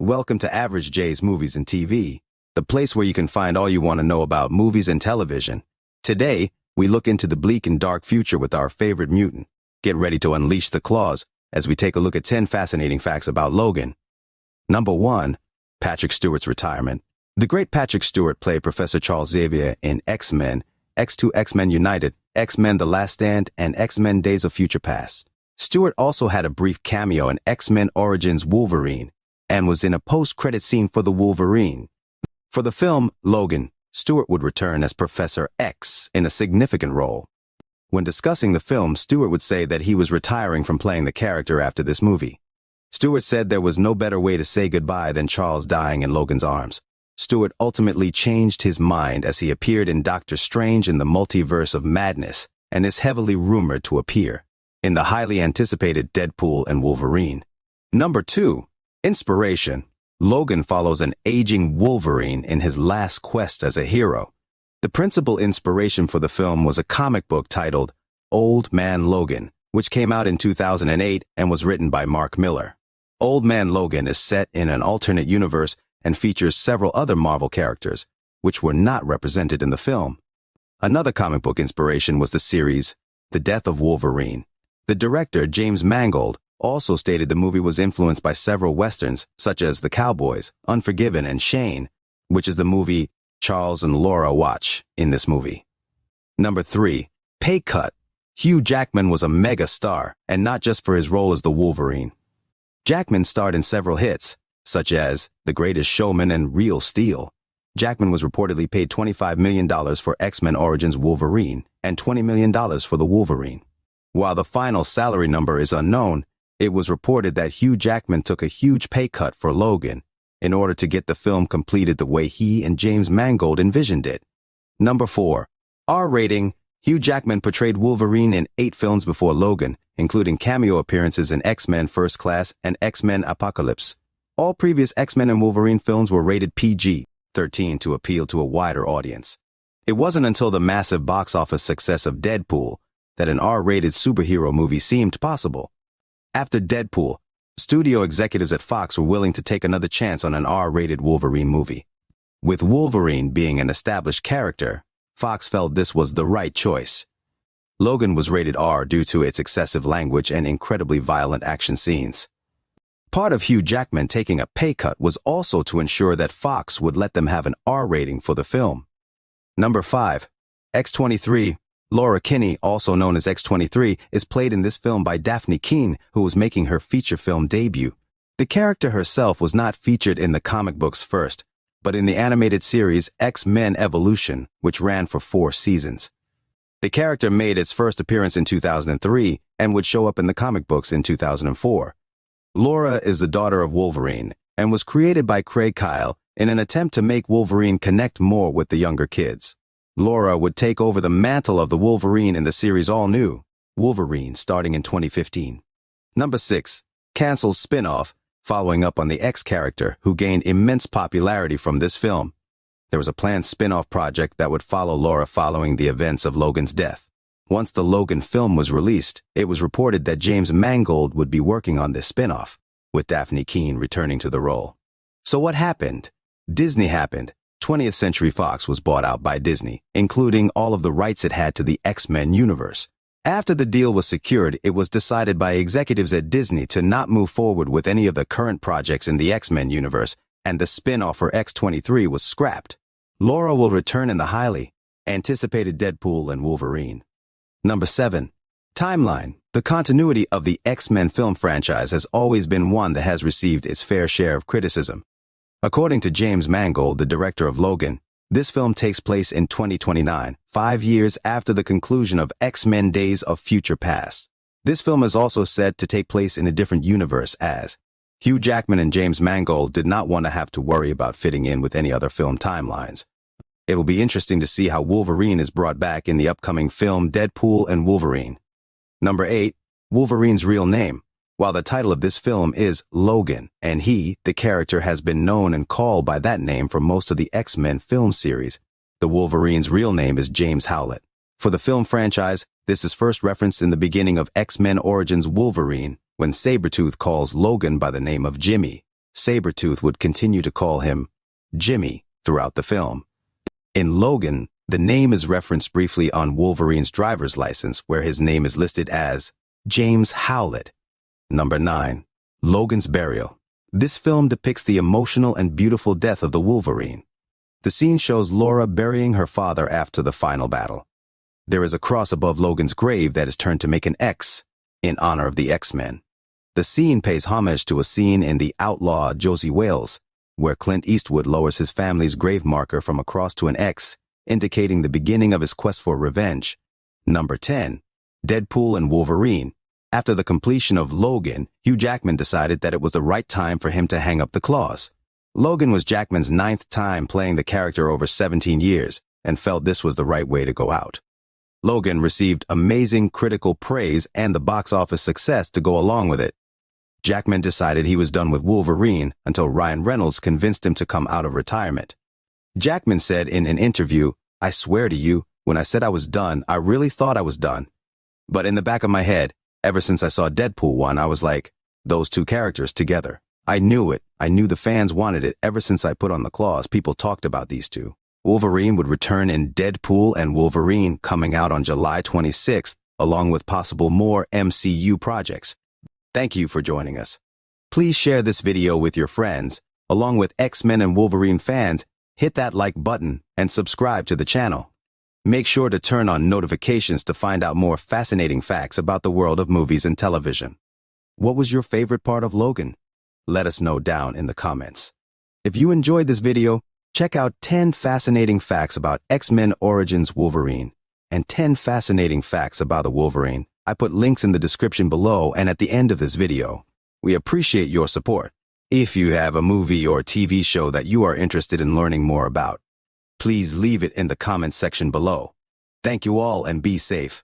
Welcome to Average J's Movies and TV, the place where you can find all you want to know about movies and television. Today, we look into the bleak and dark future with our favorite mutant. Get ready to unleash the claws as we take a look at 10 fascinating facts about Logan. Number 1. Patrick Stewart's retirement. The great Patrick Stewart played Professor Charles Xavier in X-Men, X2 X-Men United, X-Men The Last Stand, and X-Men Days of Future Past. Stewart also had a brief cameo in X-Men Origins Wolverine, and was in a post-credit scene for the Wolverine. For the film Logan, Stewart would return as Professor X in a significant role. When discussing the film, Stewart would say that he was retiring from playing the character after this movie. Stewart said there was no better way to say goodbye than Charles dying in Logan's arms. Stewart ultimately changed his mind as he appeared in Doctor Strange in the Multiverse of Madness and is heavily rumored to appear in the highly anticipated Deadpool and Wolverine. Number 2. Inspiration. Logan follows an aging Wolverine in his last quest as a hero. The principal inspiration for the film was a comic book titled Old Man Logan, which came out in 2008 and was written by Mark Millar. Old Man Logan is set in an alternate universe and features several other Marvel characters, which were not represented in the film. Another comic book inspiration was the series The Death of Wolverine. The director, James Mangold, also stated the movie was influenced by several westerns, such as The Cowboys, Unforgiven, and Shane, which is the movie Charles and Laura watch in this movie. Number 3. Pay cut. Hugh Jackman was a mega star, and not just for his role as the Wolverine. Jackman starred in several hits, such as The Greatest Showman and Real Steel. Jackman was reportedly paid $25 million for X-Men Origins Wolverine and $20 million for the Wolverine. While the final salary number is unknown, it was reported that Hugh Jackman took a huge pay cut for Logan in order to get the film completed the way he and James Mangold envisioned it. Number 4. R rating. Hugh Jackman portrayed Wolverine in 8 films before Logan, including cameo appearances in X-Men First Class and X-Men Apocalypse. All previous X-Men and Wolverine films were rated PG-13 to appeal to a wider audience. It wasn't until the massive box office success of Deadpool that an R-rated superhero movie seemed possible. After Deadpool, studio executives at Fox were willing to take another chance on an R-rated Wolverine movie. With Wolverine being an established character, Fox felt this was the right choice. Logan was rated R due to its excessive language and incredibly violent action scenes. Part of Hugh Jackman taking a pay cut was also to ensure that Fox would let them have an R rating for the film. Number 5. X-23. Laura Kinney, also known as X-23, is played in this film by Dafne Keen, who was making her feature film debut. The character herself was not featured in the comic books first, but in the animated series X-Men Evolution, which ran for 4 seasons. The character made its first appearance in 2003 and would show up in the comic books in 2004. Laura is the daughter of Wolverine and was created by Craig Kyle in an attempt to make Wolverine connect more with the younger kids. Laura would take over the mantle of the Wolverine in the series All New, Wolverine, starting in 2015. Number 6. Canceled spin-off, following up on the X character, who gained immense popularity from this film. There was a planned spin-off project that would follow Laura following the events of Logan's death. Once the Logan film was released, it was reported that James Mangold would be working on this spin-off, with Dafne Keen returning to the role. So what happened? Disney happened. 20th Century Fox was bought out by Disney, including all of the rights it had to the X-Men universe. After the deal was secured, it was decided by executives at Disney to not move forward with any of the current projects in the X-Men universe, and the spin-off for X-23 was scrapped. Laura will return in the highly anticipated Deadpool and Wolverine. Number 7. Timeline. The continuity of the X-Men film franchise has always been one that has received its fair share of criticism. According to James Mangold, the director of Logan, this film takes place in 2029, 5 years after the conclusion of X-Men Days of Future Past. This film is also said to take place in a different universe, as Hugh Jackman and James Mangold did not want to have to worry about fitting in with any other film timelines. It will be interesting to see how Wolverine is brought back in the upcoming film Deadpool and Wolverine. Number 8. Wolverine's real name. While the title of this film is Logan, and he, the character, has been known and called by that name for most of the X-Men film series, the Wolverine's real name is James Howlett. For the film franchise, this is first referenced in the beginning of X-Men Origins Wolverine, when Sabretooth calls Logan by the name of Jimmy. Sabretooth would continue to call him Jimmy throughout the film. In Logan, the name is referenced briefly on Wolverine's driver's license, where his name is listed as James Howlett. Number 9. Logan's Burial. This film depicts the emotional and beautiful death of the Wolverine. The scene shows Laura burying her father after the final battle. There is a cross above Logan's grave that is turned to make an X in honor of the X-Men. The scene pays homage to a scene in The Outlaw Josie Wales, where Clint Eastwood lowers his family's grave marker from a cross to an X, indicating the beginning of his quest for revenge. Number 10. Deadpool and Wolverine. After the completion of Logan, Hugh Jackman decided that it was the right time for him to hang up the claws. Logan was Jackman's 9th time playing the character over 17 years, and felt this was the right way to go out. Logan received amazing critical praise and the box office success to go along with it. Jackman decided he was done with Wolverine until Ryan Reynolds convinced him to come out of retirement. Jackman said in an interview, "I swear to you, when I said I was done, I really thought I was done. But in the back of my head, ever since I saw Deadpool 1, I was like, those two characters together. I knew it. I knew the fans wanted it. Ever since I put on the claws, people talked about these two." Wolverine would return in Deadpool and Wolverine, coming out on July 26th, along with possible more MCU projects. Thank you for joining us. Please share this video with your friends. Along with X-Men and Wolverine fans, hit that like button and subscribe to the channel. Make sure to turn on notifications to find out more fascinating facts about the world of movies and television. What was your favorite part of Logan? Let us know down in the comments. If you enjoyed this video, check out 10 fascinating facts about X-Men Origins Wolverine and 10 fascinating facts about the Wolverine. I put links in the description below and at the end of this video. We appreciate your support. If you have a movie or TV show that you are interested in learning more about, please leave it in the comments section below. Thank you all and be safe.